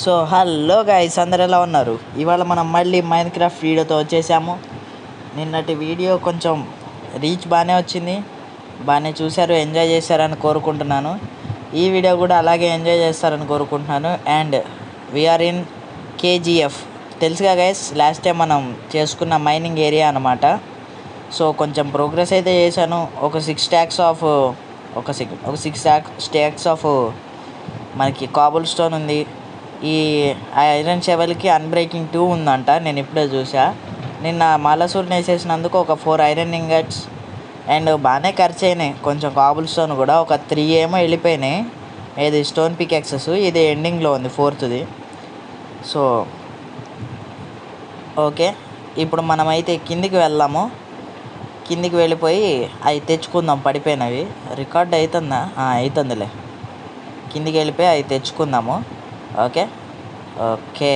So hello guys, అందరు ఎలా ఉన్నారు? ఇవాళ మనం మళ్ళీ మైన్క్రాఫ్ట్ వీడియోతో వచ్చేసాము. నిన్నటి వీడియో కొంచెం రీచ్ బాగానే వచ్చింది, బాగానే చూశారు, ఎంజాయ్ చేశారని కోరుకుంటున్నాను. ఈ వీడియో కూడా అలాగే ఎంజాయ్ చేస్తారని కోరుకుంటున్నాను. అండ్ వీఆర్ ఇన్ కేజీఎఫ్, తెలుసుగా గైస్, లాస్ట్ టైం మనం చేసుకున్న మైనింగ్ ఏరియా అనమాట. సో కొంచెం ప్రోగ్రెస్ అయితే చేశాను. ఒక సిక్స్ స్టాక్స్ ఆఫ్ మనకి కాబుల్ స్టోన్ ఉంది. ఈ ఐరన్ షెవెల్కి అన్బ్రేకింగ్ 2 ఉందంట, నేను ఇప్పుడే చూసా. నిన్న మాలసూర్ని వేసేసినందుకు ఒక 4 ఐరన్ ఇంగట్స్ అండ్ బాగానే ఖర్చు అయినాయి. కొంచెం కాబుల్ స్టోన్ కూడా ఒక 3 ఏమో వెళ్ళిపోయినాయి. ఇది స్టోన్ పికెక్సెస్, ఇది ఎండింగ్లో ఉంది 4th. సో ఓకే, ఇప్పుడు మనమైతే కిందికి వెళ్దాము. కిందికి వెళ్ళిపోయి అవి తెచ్చుకుందాం. పడిపోయినవి రికార్డ్ అవుతుందా? అవుతుందిలే. కిందికి వెళ్ళిపోయి అవి తెచ్చుకుందాము. Okay okay.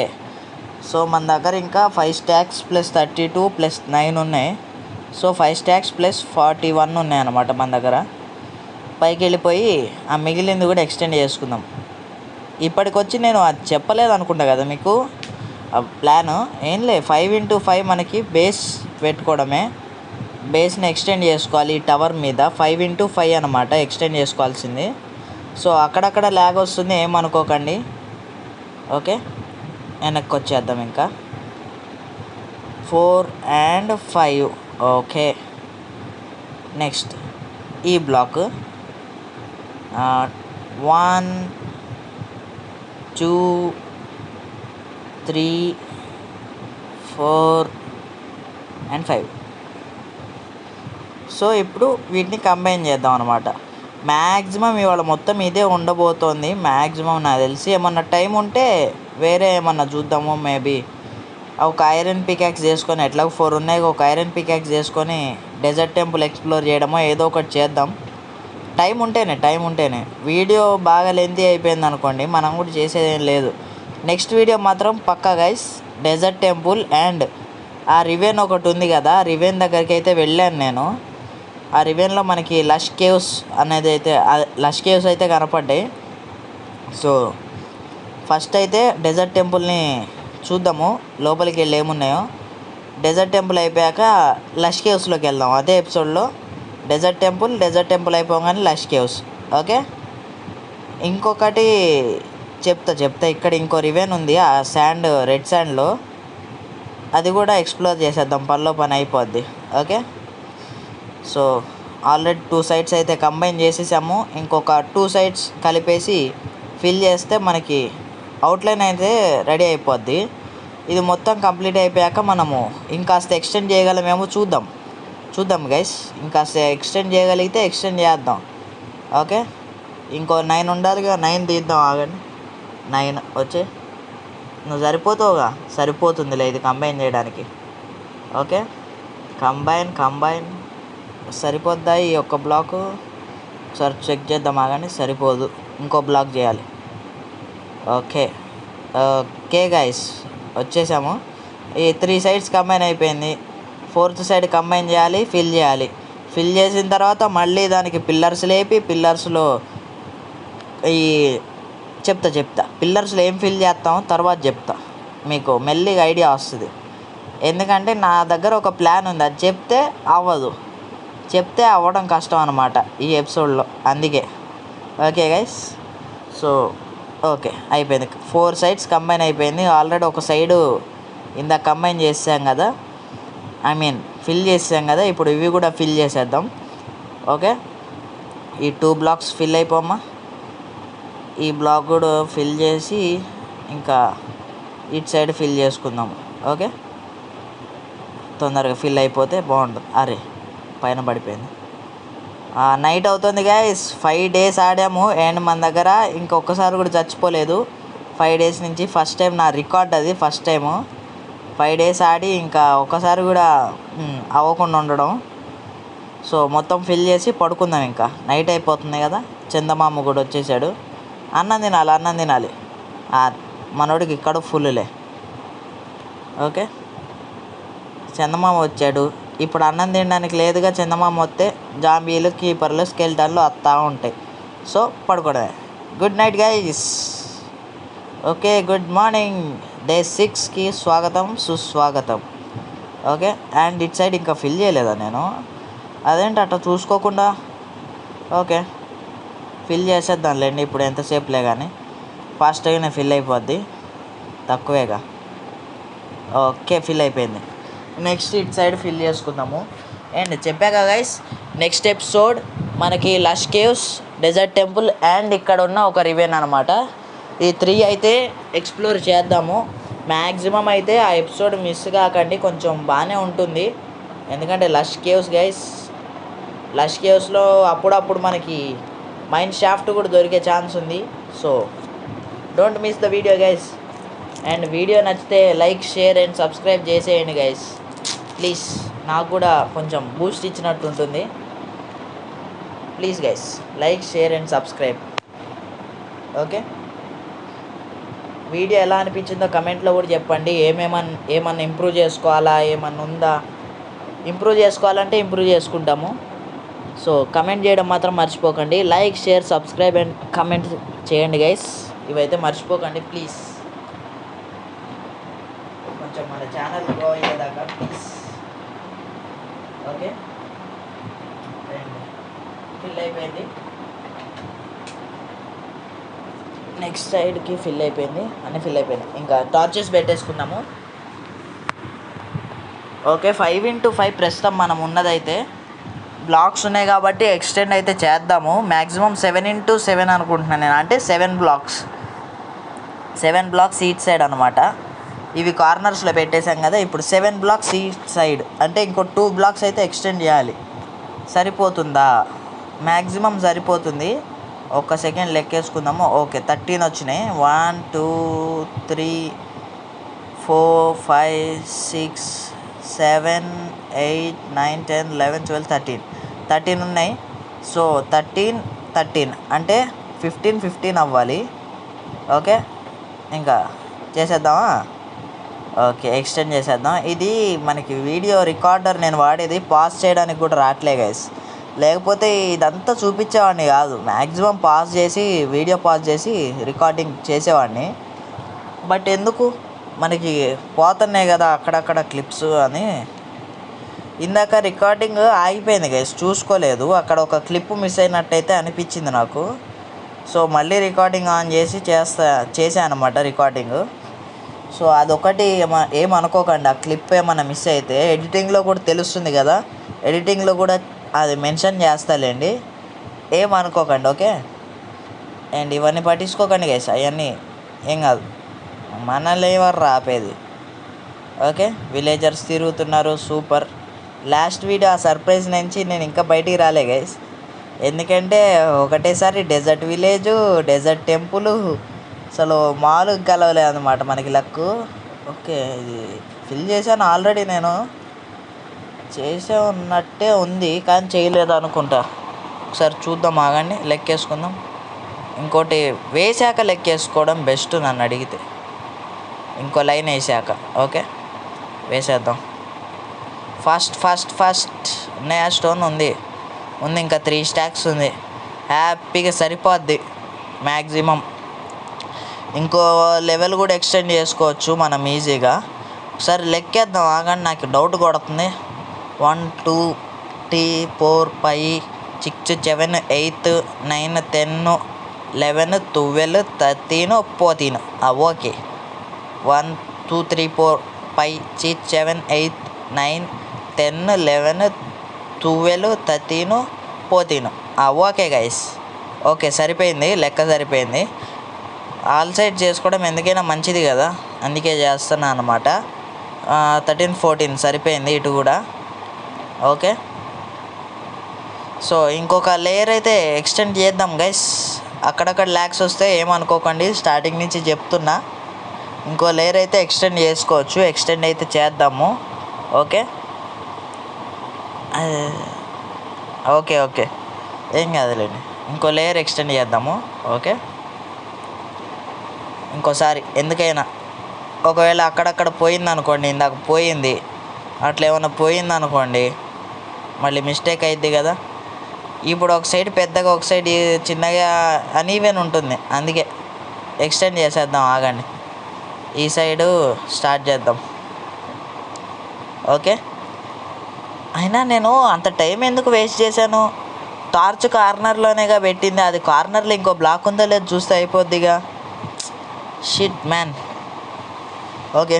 సో మన దగ్గర ఇంకా 5 స్టాక్స్ ప్లస్ 32 ప్లస్ 9 ఉన్నాయి. సో 5 స్టాక్స్ ప్లస్ 41 ఉన్నాయి అన్నమాట మన దగ్గర. పైకి వెళ్ళిపోయి ఆ మిగిలింది కూడా ఎక్స్టెండ్ చేసుకుందాం. ఇప్పటికొచ్చి నేను అది చెప్పలేదు అనుకుంటా కదా మీకు. ప్లాను ఏం లే, 5x5 మనకి బేస్ పెట్టుకోవడమే. బేస్ని ఎక్స్టెండ్ చేసుకోవాలి ఈ టవర్ మీద. 5x5 అనమాట ఎక్స్టెండ్ చేసుకోవాల్సింది. సో అక్కడక్కడ ల్యాగ్ వస్తుంది, ఏమనుకోకండి. ఓకే, వెనక్కి వచ్చేద్దాం. ఇంకా 4 and 5. ఓకే, నెక్స్ట్ ఈ బ్లాక్ 1 2 3 4 and 5. సో ఇప్పుడు వీటిని కంబైన్ చేద్దాం అనమాట. మ్యాక్సిమం ఇవాళ మొత్తం ఇదే ఉండబోతోంది. మ్యాక్సిమం నాకు తెలిసి ఏమన్నా టైం ఉంటే వేరే ఏమన్నా చూద్దాము. మేబీ ఒక ఐరన్ పికాక్స్ చేసుకొని, ఎట్లా 4 ఉన్నాయి, ఒక ఐరన్ పికాక్స్ చేసుకొని డెజర్ట్ టెంపుల్ ఎక్స్ప్లోర్ చేయడమో ఏదో ఒకటి చేద్దాం. టైం ఉంటేనే. వీడియో బాగా లెంతీ అయిపోయింది అనుకోండి, మనం కూడా చేసేది ఏం లేదు. నెక్స్ట్ వీడియో మాత్రం పక్కా గైస్, డెజర్ట్ టెంపుల్ అండ్ ఆ రివెన్ ఒకటి ఉంది కదా, రివెన్ దగ్గరికి అయితే వెళ్ళాను నేను. ఆ రివెన్లో మనకి లష్ కేవ్స్ అయితే కనపడ్డాయి. సో ఫస్ట్ అయితే డెజర్ట్ టెంపుల్ని చూద్దాము, లోపలికి వెళ్ళి ఏమున్నాయో. డెజర్ట్ టెంపుల్ అయిపోయాక లష్ కేవ్స్లోకి వెళ్దాం. అదే ఎపిసోడ్లో డెజర్ట్ టెంపుల్ అయిపోగానే లష్ కేవ్స్. ఓకే, ఇంకొకటి చెప్తా. ఇక్కడ ఇంకో రివెన్ ఉంది, ఆ రెడ్ శాండ్లో. అది కూడా ఎక్స్ప్లోర్ చేసేద్దాం, పని అయిపోద్ది. ఓకే, సో ఆల్రెడీ 2 sides అయితే కంబైన్ చేసేసాము. ఇంకొక 2 sides కలిపేసి ఫిల్ చేస్తే మనకి అవుట్లైన్ అయితే రెడీ అయిపోద్ది. ఇది మొత్తం కంప్లీట్ అయిపోయాక మనము ఇంకాస్త ఎక్స్టెండ్ చేయగలమేమో చూద్దాం గైస్. ఇంకాస్త ఎక్స్టెండ్ చేయగలిగితే ఎక్స్టెండ్ చేద్దాం. ఓకే, ఇంకో 9 ఉండాలిగా, 9 తీద్దాం. ఆగండి, 9 వచ్చి నువ్వు సరిపోతుందిలే ఇది కంబైన్ చేయడానికి. ఓకే, కంబైన్ సరిపోద్దా ఈ ఒక్క బ్లాకు? ఒకసారి చెక్ చేద్దాం, ఆగండి. సరిపోదు, ఇంకో బ్లాక్ చేయాలి. ఓకే గైస్, వచ్చేసాము. ఈ 3 sides కంబైన్ అయిపోయింది. 4th side కంబైన్ చేయాలి, ఫిల్ చేసిన తర్వాత మళ్ళీ దానికి పిల్లర్స్ లేపి, పిల్లర్స్లో ఈ చెప్తా పిల్లర్స్లో ఏం ఫిల్ చేస్తామో తర్వాత చెప్తా, మీకు మెల్లిగా ఐడియా వస్తుంది. ఎందుకంటే నా దగ్గర ఒక ప్లాన్ ఉంది, అది చెప్తే అవ్వడం కష్టం అనమాట ఈ ఎపిసోడ్లో, అందుకే. ఓకే గైస్, సో ఓకే అయిపోయింది. 4 sides కంబైన్ అయిపోయింది. ఆల్రెడీ ఒక సైడు ఇందాక కంబైన్ చేసాం కదా, ఫిల్ చేసాం కదా. ఇప్పుడు ఇవి కూడా ఫిల్ చేసేద్దాం. ఓకే, ఈ 2 blocks ఫిల్ అయిపోమ్మా. ఈ బ్లాక్ కూడా ఫిల్ చేసి ఇంకా ఇటు సైడ్ ఫిల్ చేసుకుందాము. ఓకే, తొందరగా ఫిల్ అయిపోతే బాగుంటుంది. అరే పైన పడిపోయింది. నైట్ అవుతుంది గైస్. 5 days ఆడాము అండ్ మన దగ్గర ఇంకొకసారి కూడా చచ్చిపోలేదు 5 days నుంచి. ఫస్ట్ టైం నా రికార్డ్ అది, ఫస్ట్ టైము 5 days ఆడి ఇంకా ఒక్కసారి కూడా అవ్వకుండా ఉండడం. సో మొత్తం ఫిల్ చేసి పడుకుందాం. ఇంకా నైట్ అయిపోతుంది కదా. చందమామ కూడా వచ్చేసాడు. అన్నం తినాలి. మనోడికి ఇక్కడ ఫుల్లులే. ఓకే, చందమామ వచ్చాడు. ఇప్పుడు అన్నం తినడానికి లేదుగా. చందమామ వస్తే జాంబీలు, కీపర్లు, స్కెల్టన్లు వస్తూ ఉంటాయి. సో పడుకోవడమే. Good night guys. Okay, good morning. Day 6కి స్వాగతం సుస్వాగతం. ఓకే, అండ్ ఇట్ సైడ్ ఇంకా ఫిల్ చేయలేదా నేను? అదేంటి అట్లా చూసుకోకుండా? ఓకే, ఫిల్ చేసేద్దాంలేండి, ఇప్పుడు ఎంతసేపులే కానీ ఫాస్ట్గానే ఫిల్ అయిపోద్ది, తక్కువేగా. ఓకే, ఫిల్ అయిపోయింది. నెక్స్ట్ ఇట్ సైడ్ ఫిల్ చేసుకుందాము. అండ్ చెప్పాక గైస్, నెక్స్ట్ ఎపిసోడ్ మనకి lush caves, desert temple and ఇక్కడ ఉన్న ఒక రివెన్ అనమాట. ఈ 3 అయితే ఎక్స్ప్లోర్ చేద్దాము. మ్యాక్సిమం అయితే ఆ ఎపిసోడ్ మిస్ కాకండి, కొంచెం బాగానే ఉంటుంది. ఎందుకంటే లష్ కేవ్స్ గైస్, లష్ కేవ్స్లో అప్పుడప్పుడు మనకి మైండ్ షాఫ్ట్ కూడా దొరికే ఛాన్స్ ఉంది. So don't miss the video guys. And video నచ్చితే లైక్, షేర్ అండ్ సబ్స్క్రైబ్ చేసేయండి గైస్ ప్లీజ్. నాకు కూడా కొంచెం బూస్ట్ ఇచ్చినట్టు ఉంటుంది. Please guys, like, share and subscribe. Okay, video ఎలా అనిపించిందో కమెంట్లో కూడా చెప్పండి. ఏమన్నా ఇంప్రూవ్ చేసుకోవాలా, ఏమన్నా ఉందా? ఇంప్రూవ్ చేసుకోవాలంటే ఇంప్రూవ్ చేసుకుంటాము. సో కమెంట్ చేయడం మాత్రం మర్చిపోకండి. Like, share, subscribe and comment చేయండి గైస్. ఇవైతే మర్చిపోకండి ప్లీజ్. కొంచెం మన ఛానల్ గ్రో అయ్యేదాకా ప్లీజ్. ఓకే, ఫిల్ అయిపోయింది. నెక్స్ట్ సైడ్కి ఫిల్ అయిపోయింది, అన్నీ ఫిల్ అయిపోయింది. ఇంకా టార్చెస్ పెట్టేసుకుందాము. ఓకే, 5x5 ప్రస్తుతం మనం ఉన్నదైతే బ్లాక్స్ ఉన్నాయి కాబట్టి ఎక్స్టెండ్ అయితే చేద్దాము. మ్యాక్సిమం 7x7 అనుకుంటున్నాను నేను, అంటే 7 బ్లాక్స్ ఈచ్ సైడ్ అనమాట. ఇవి కార్నర్స్లో పెట్టేశాం కదా, ఇప్పుడు 7 బ్లాక్స్ ఈచ్ సైడ్, అంటే ఇంకో 2 బ్లాక్స్ అయితే ఎక్స్టెండ్ చేయాలి. సరిపోతుందా? మ్యాక్సిమం సరిపోతుంది. ఒక్క సెకండ్ లెక్కేసుకుందాము. ఓకే, 13 వచ్చినాయి. 1 2 3 4 5 6 7 8 9 10 11 12 13 ఉన్నాయి. సో 13 అంటే 15 అవ్వాలి. ఓకే, ఇంకా చేసేద్దామా? ఓకే, ఎక్స్టెండ్ చేసేద్దాం. ఇది మనకి వీడియో రికార్డర్ నేను వాడేది పాజ్ చేయడానికి కూడా రావట్లే గైస్, లేకపోతే ఇదంతా చూపించేవాడిని కాదు. మ్యాక్సిమం వీడియో పాజ్ చేసి రికార్డింగ్ చేసేవాడిని. బట్ ఎందుకు, మనకి పోతున్నాయి కదా అక్కడక్కడ క్లిప్స్ అని. ఇందాక రికార్డింగ్ ఆగిపోయింది గైస్, చూసుకోలేదు. అక్కడ ఒక క్లిప్ మిస్ అయినట్టయితే అనిపించింది నాకు. సో మళ్ళీ రికార్డింగ్ ఆన్ చేసి చేశాను అనమాట రికార్డింగ్. సో అదొకటి ఏమనుకోకండి, ఆ క్లిప్ ఏమన్నా మిస్ అయితే ఎడిటింగ్లో కూడా తెలుస్తుంది కదా, ఎడిటింగ్లో కూడా అది మెన్షన్ చేస్తాలేండి, ఏమనుకోకండి. ఓకే, అండ్ ఇవన్నీ పట్టించుకోకండి గైస్, అవన్నీ ఏం కాదు, మనల్ని ఎవరు రాపేది. ఓకే, విలేజర్స్ తిరుగుతున్నారు, సూపర్. లాస్ట్ వీడియో ఆ సర్ప్రైజ్ నుంచి నేను ఇంకా బయటికి రాలే గైస్, ఎందుకంటే ఒకటేసారి డెజర్ట్ విలేజు, డెజర్ట్ టెంపుల్, అసలు మామూలుగా కలవలేదు అనమాట మనకి లక్కు. ఓకే, ఇది ఫిల్ చేశాను ఆల్రెడీ, నేను చేసే ఉన్నట్టే ఉంది కానీ చేయలేదు అనుకుంటా. ఒకసారి చూద్దాం, ఆగండి, లెక్కేసుకుందాం. ఇంకోటి వేసాక లెక్కేసుకోవడం బెస్ట్ నన్ను అడిగితే, ఇంకో లైన్ వేసాక. ఓకే, వేసేద్దాం. ఫస్ట్ నయా స్టోన్ ఉంది, ఇంకా 3 స్టాక్స్ ఉంది, హ్యాపీగా సరిపోద్ది. మ్యాక్సిమం ఇంకో లెవెల్ కూడా ఎక్స్టెండ్ చేసుకోవచ్చు మనం ఈజీగా. ఒకసారి లెక్కేద్దాం, ఆగండి, నాకు డౌట్ కొడుతుంది. 1 2 3 4 5 6 7 8 9 10 11 12 13 14. ఓకే, 1 2 3 4 5 6 7 8 9 10 11 12 13 14. ఓకే గైస్, ఓకే సరిపోయింది, లెక్క సరిపోయింది. ఆల్ సైడ్ చేసుకోవడం ఎందుకైనా మంచిది కదా, అందుకే చేస్తున్నా అనమాట. 13 14 సరిపోయింది ఇటు కూడా. ఓకే, సో ఇంకొక లేయర్ అయితే ఎక్స్టెండ్ చేద్దాం గైస్. అక్కడక్కడ ల్యాక్స్ వస్తే ఏమనుకోకండి, స్టార్టింగ్ నుంచి చెప్తున్నా. ఇంకో లేయర్ అయితే ఎక్స్టెండ్ చేసుకోవచ్చు, ఎక్స్టెండ్ అయితే చేద్దాము. ఓకే ఓకే ఏం కాదులేండి, ఇంకో లేయర్ ఎక్స్టెండ్ చేద్దాము. ఓకే, ఇంకోసారి ఎందుకైనా, ఒకవేళ అక్కడక్కడ పోయిందనుకోండి, ఇందాక పోయింది అట్లా ఏమన్నా పోయిందనుకోండి మళ్ళీ మిస్టేక్ అవుద్ది కదా. ఇప్పుడు ఒక సైడ్ పెద్దగా, ఒక సైడ్ చిన్నగా అన్ఈవెన్ ఉంటుంది, అందుకే ఎక్స్టెండ్ చేసేద్దాం, ఆగండి. ఈ సైడు స్టార్ట్ చేద్దాం. ఓకే, అయినా నేను అంత టైం ఎందుకు వేస్ట్ చేశాను? టార్చ్ కార్నర్లోనేగా పెట్టింది, అది కార్నర్లో ఇంకో బ్లాక్ ఉందో లేదు చూస్తే అయిపోద్దిగా. Shit man. ఓకే,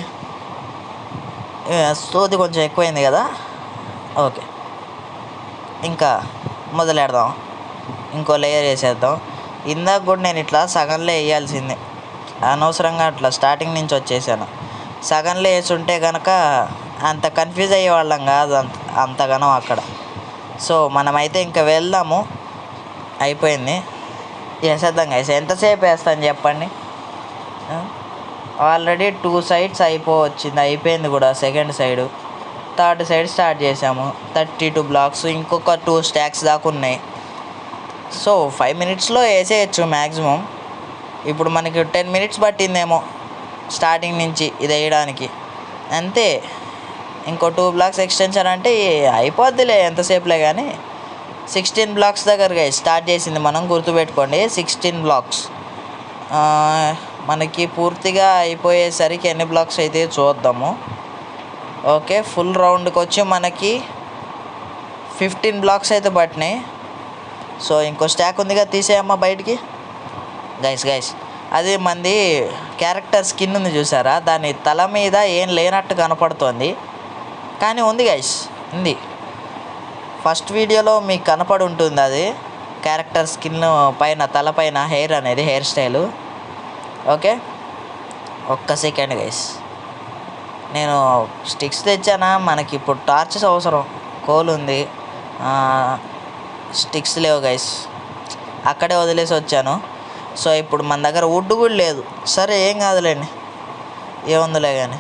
సోది కొంచెం ఎక్కువైంది కదా. ఓకే, ఇంకా మొదలెడదాం. ఇంకో లేయర్ వేసేద్దాం. ఇందాక కూడా నేను ఇట్లా సగంలో వేయాల్సిందే, అనవసరంగా అట్లా స్టార్టింగ్ నుంచి వచ్చేసాను. సగంలో వేసుంటే కనుక అంత కన్ఫ్యూజ్ అయ్యేవాళ్ళం కాదు అంతగానో అక్కడ. సో మనమైతే ఇంకా వెళ్దాము. అయిపోయింది, వేసేద్దాం గైస్. ఎంతసేపు వేస్తాను చెప్పండి? ఆల్రెడీ 2 సైడ్స్ అయిపోయింది కూడా. Second side, third side start చేసాము. 32 బ్లాక్స్, ఇంకొక 2 స్టాక్స్ దాకా ఉన్నాయి. సో 5 మినిట్స్లో వేసేయచ్చు మ్యాక్సిమం. ఇప్పుడు మనకి 10 మినిట్స్ పట్టిందేమో స్టార్టింగ్ నుంచి ఇది వేయడానికి, అంతే. ఇంకో 2 బ్లాక్స్ ఎక్స్టెన్షన్ అంటే అయిపోద్దిలే, ఎంతసేపులే. కానీ 16 బ్లాక్స్ దగ్గరగా స్టార్ట్ చేసింది మనం, గుర్తుపెట్టుకోండి. 16 బ్లాక్స్ మనకి పూర్తిగా అయిపోయేసరికి ఎన్ని బ్లాక్స్ అయితే చూద్దాము. ఓకే, ఫుల్ రౌండ్కి వచ్చి మనకి 15 బ్లాక్స్ అయితే పట్టినాయి. సో ఇంకో స్టాక్ ఉందిగా, తీసేయమ్మా బయటికి. గైస్ అది మంది క్యారెక్టర్ స్కిన్ ఉంది చూసారా, దాని తల మీద ఏం లేనట్టు కనపడుతోంది, కానీ ఉంది గైస్, ఉంది. ఫస్ట్ వీడియోలో మీకు కనపడి ఉంటుంది అది క్యారెక్టర్ స్కిన్ పైన, తల పైన హెయిర్ అనేది, హెయిర్ స్టైలు. ఓకే, ఒక్క సెకండ్ గైస్. నేను స్టిక్స్ తెచ్చానా, మనకి ఇప్పుడు టార్చెస్ అవసరం. కోల్ ఉంది, స్టిక్స్ లేవు గైస్, అక్కడే వదిలేసి వచ్చాను. సో ఇప్పుడు మన దగ్గర వుడ్ కూడా లేదు. సరే ఏం కాదులేండి, ఏముందిలే కానీ.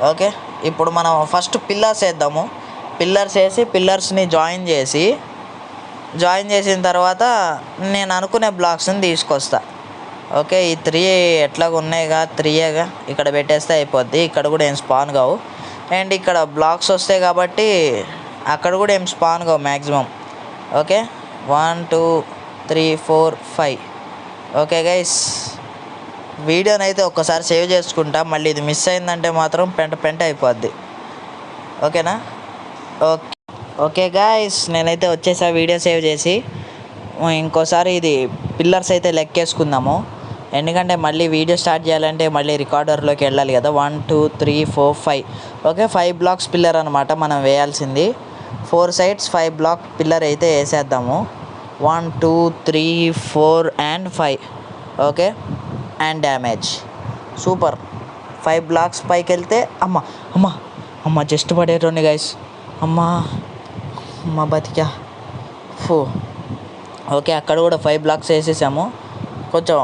ఓకే, ఇప్పుడు మనం ఫస్ట్ పిల్లర్స్ వేద్దాము. పిల్లర్స్ వేసి పిల్లర్స్ని జాయిన్ చేసిన తర్వాత నేను అనుకునే బ్లాక్స్ని తీసుకొస్తా. ఓకే, ఈ 3 ఎట్లాగ ఉన్నాయిగా, 3ఏగా, ఇక్కడ పెట్టేస్తే అయిపోద్ది. ఇక్కడ కూడా ఏం స్పాన్ కావు, అండ్ ఇక్కడ బ్లాక్స్ వస్తాయి కాబట్టి అక్కడ కూడా ఏం స్పాన్ కావు మ్యాక్సిమం. ఓకే, 1 2 3 4 5. ఓకే గైస్, వీడియోని అయితే ఒక్కసారి సేవ్ చేసుకుంటా. మళ్ళీ ఇది మిస్ అయిందంటే మాత్రం పెంట అయిపోద్ది. ఓకేనా? ఓకే గైస్, నేనైతే వచ్చేసా వీడియో సేవ్ చేసి. ఇంకోసారి ఇది పిల్లర్స్ అయితే లెక్కేసుకుందాము, ఎందుకంటే మళ్ళీ వీడియో స్టార్ట్ చేయాలంటే మళ్ళీ రికార్డర్లోకి వెళ్ళాలి కదా. 1 2 3 4 5. ఓకే, 5 బ్లాక్స్ పిల్లర్ అనమాట మనం వేయాల్సింది. 4 సైడ్స్ 5 బ్లాక్ పిల్లర్ అయితే వేసేద్దాము. 1 2 3 4 and 5. Okay, and damage super. 5 blocks పైకి వెళ్తే అమ్మ జస్ట్ పడేటోండి గైస్. అమ్మ బతికా. ఓకే, అక్కడ కూడా 5 బ్లాక్స్ వేసేసాము. కొంచెం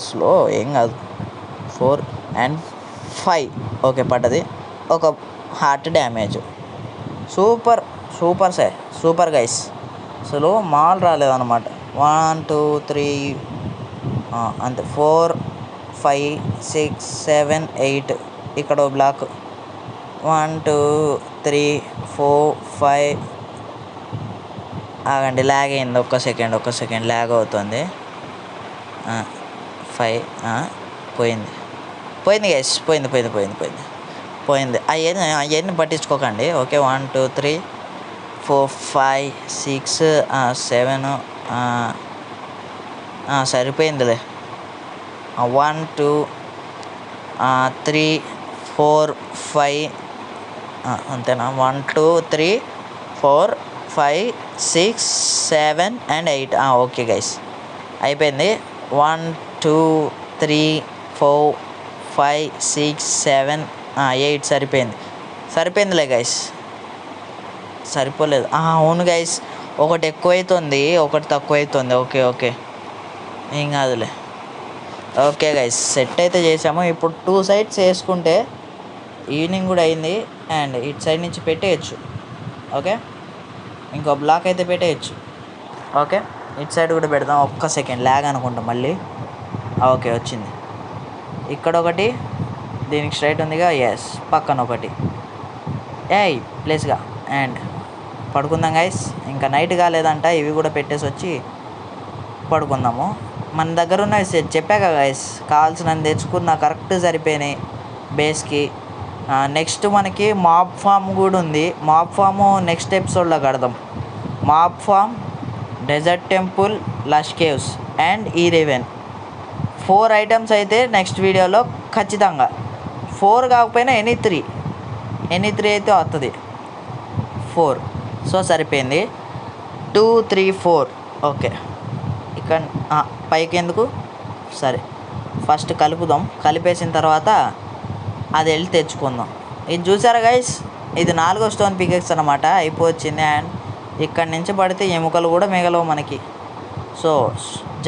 స్లో ఏం కాదు. 4 and 5. ఓకే, పడ్డది. ఒక హార్ట్ డ్యామేజ్. సూపర్ గైస్, అసలు మాల్ రాలేదన్నమాట. 1 2 3 అంతే. 4 5 6 7 8. ఇక్కడ బ్లాక్. 1 2 3 4 5. ఆగండి, ల్యాగ్ అయింది. ఒక్క సెకండ్ ల్యాగ్ అవుతుంది. 5. పోయింది గైస్, పోయింది. అవన్నీ పట్టించుకోకండి. ఓకే, 1 2 3 4 5 6 7. సరిపోయిందిలే. 1 2 3 4 5. అంతేనా? 1 2 3 4 5 6 7 and 8. ఓకే గైస్, అయిపోయింది. 1 2 3 4 5 6 7 8. సరిపోయిందిలే గైస్. సరిపోలేదు. అవును గైస్, ఒకటి ఎక్కువైతుంది, ఒకటి తక్కువ అవుతుంది. ఓకే, ఏం కాదులే. ఓకే గైస్, సెట్ అయితే చేసాము. ఇప్పుడు 2 సైడ్స్ వేసుకుంటే ఈవినింగ్ కూడా అయింది, అండ్ ఇటు సైడ్ నుంచి పెట్టేయచ్చు. ఓకే, ఇంకో బ్లాక్ అయితే పెట్టేయచ్చు. ఓకే, ఇటు సైడ్ కూడా పెడదాం. ఒక్క సెకండ్, ల్యాగ్ అనుకుంటాం మళ్ళీ. ఓకే, వచ్చింది. ఇక్కడ ఒకటి, దీనికి స్ట్రైట్ ఉందిగా. ఎస్, పక్కన ఒకటి. ప్లేస్గా. అండ్ పడుకుందాం గైస్, ఇంకా నైట్ కాలేదంట. ఇవి కూడా పెట్టేసి వచ్చి పడుకుందాము. మన దగ్గర ఉన్న చెప్పాక గైస్ కావాల్సినవి తెచ్చుకున్న కరెక్ట్ సరిపోయినాయి బేస్కి. నెక్స్ట్ మనకి మాబ్ ఫామ్ కూడా ఉంది. మాబ్ ఫాము నెక్స్ట్ ఎపిసోడ్లో కడదాం. Mob farm, desert temple, lush caves and ఈ రేవెన్ 4 ఐటమ్స్ అయితే నెక్స్ట్ వీడియోలో ఖచ్చితంగా. 4 కాకపోయినా ఎనీ 3 అయితే వస్తుంది 4. సో సరిపోయింది. 2 3 4 ఓకే. ఇక్కడ పైకి ఎందుకు, సరే ఫస్ట్ కలుపుదాం. కలిపేసిన తర్వాత అది వెళ్ళి తెచ్చుకుందాం. ఇది చూసారా గైస్, ఇది 4వ స్టోన్ పికెక్స్ అనమాట. అయిపోవచ్చింది. అండ్ ఇక్కడి నుంచి పడితే ఎముకలు కూడా మిగలవు మనకి. సో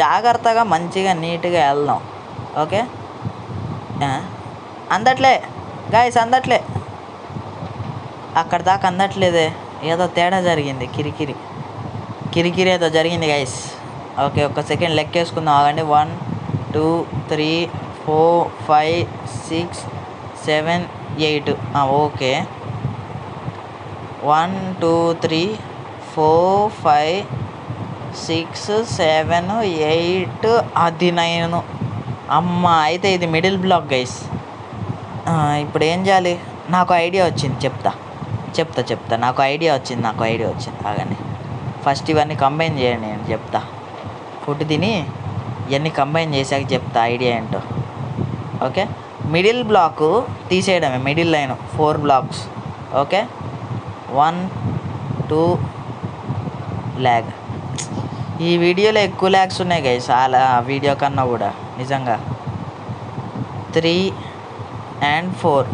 జాగ్రత్తగా మంచిగా నీట్గా వెళ్దాం. ఓకే. అందట్లే గైస్, అందట్లే. అక్కడ దాకా అందట్లేదే, ఏదో తేడా జరిగింది. కిరికిరి ఏదో జరిగింది గైస్. ఓకే, ఒక్క సెకండ్ లెక్కేసుకుందాం, ఆగండి. 1 2 3 4 5 6 7 8 ఓకే. 1 2 3 4 5 6 7 8 అది 9. అమ్మ, అయితే ఇది మిడిల్ బ్లాక్ గైస్. ఇప్పుడు ఏం చేయాలి? నాకు ఐడియా వచ్చింది, చెప్తా. నాకు ఐడియా వచ్చింది. ఆగండి, ఫస్ట్ ఇవన్నీ కంబైన్ చేయండి, నేను చెప్తా. ఫుడ్ తిని ఇవన్నీ కంబైన్ చేశాక చెప్తా ఐడియా ఏంటో. ఓకే, మిడిల్ బ్లాక్ తీసేయడమే, middle line 4 blocks. Okay, 1 2 lag. ఈ వీడియోలో ఎక్కువ ల్యాగ్స్ ఉన్నాయి గైస్, అలా వీడియో కన్నా కూడా నిజంగా. 3 and 4